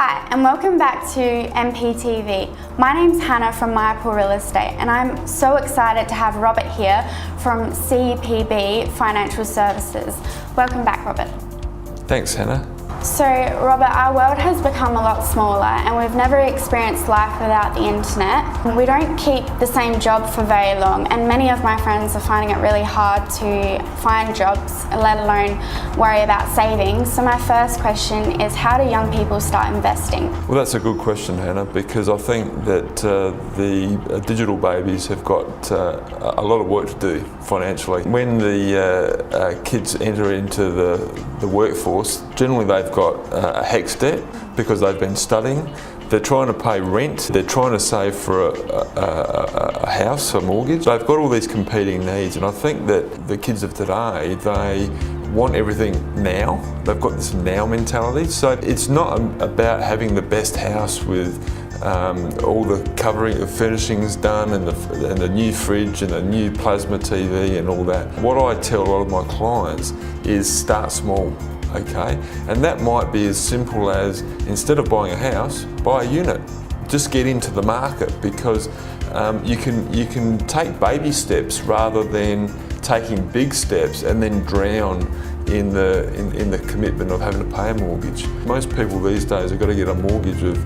Hi, and welcome back to MPTV. My name's Hannah from Meier Paul Real Estate, and I'm so excited to have Robert here from CPB Financial Services. Welcome back, Robert. Thanks, Hannah. So, Robert, our world has become a lot smaller and we've never experienced life without the internet. We don't keep the same job for very long, and many of my friends are finding it really hard to find jobs, let alone worry about saving. So my first question is, how do young people start investing? Well, that's a good question, Hannah, because I think that the digital babies have got a lot of work to do financially. When the kids enter into the workforce, generally they've got a HECS debt because they've been studying. They're trying to pay rent. They're trying to save for a house, a mortgage. They've got all these competing needs, and I think that the kids of today, they want everything now. They've got this now mentality. So it's not about having the best house with all the covering, the furnishings done, and the new fridge and the new plasma TV and all that. What I tell a lot of my clients is start small. Okay, and that might be as simple as, instead of buying a house, buy a unit. Just get into the market, because you can take baby steps rather than taking big steps and then drown in the commitment of having to pay a mortgage. Most people these days have got to get a mortgage of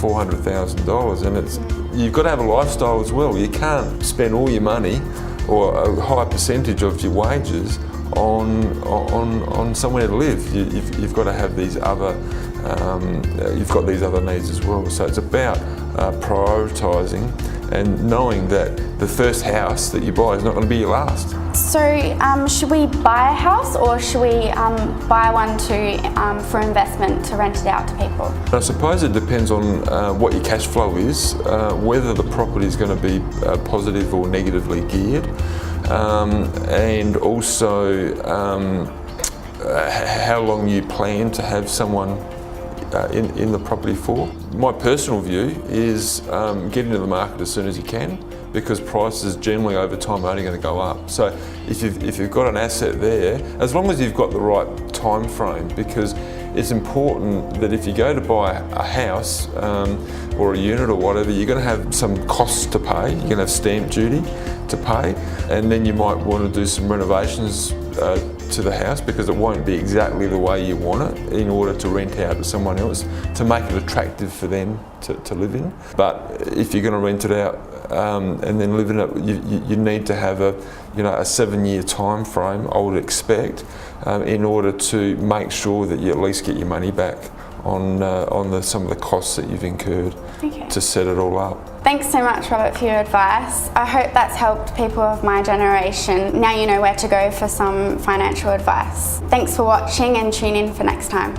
$400,000, and you've got to have a lifestyle as well. You can't spend all your money or a high percentage of your wages on somewhere to live. You've got to have these other needs as well. So it's about prioritising and knowing that the first house that you buy is not going to be your last. So should we buy a house, or should we buy one for investment to rent it out to people? I suppose it depends on what your cash flow is, whether the property is going to be positive or negatively geared. And also how long you plan to have someone in the property for. My personal view is get into the market as soon as you can, because prices generally over time are only going to go up. So if you've got an asset there, as long as you've got the right time frame, because it's important that if you go to buy a house or a unit or whatever, you're going to have some costs to pay. You're going to have stamp duty to pay, and then you might want to do some renovations to the house, because it won't be exactly the way you want it, in order to rent out to someone else, to make it attractive for them to live in. But if you're going to rent it out and then live in it, you need to have a 7-year time frame, I would expect, in order to make sure that you at least get your money back on some of the costs that you've incurred to set it all up. Thanks so much, Robert, for your advice. I hope that's helped people of my generation. Now you know where to go for some financial advice. Thanks for watching, and tune in for next time.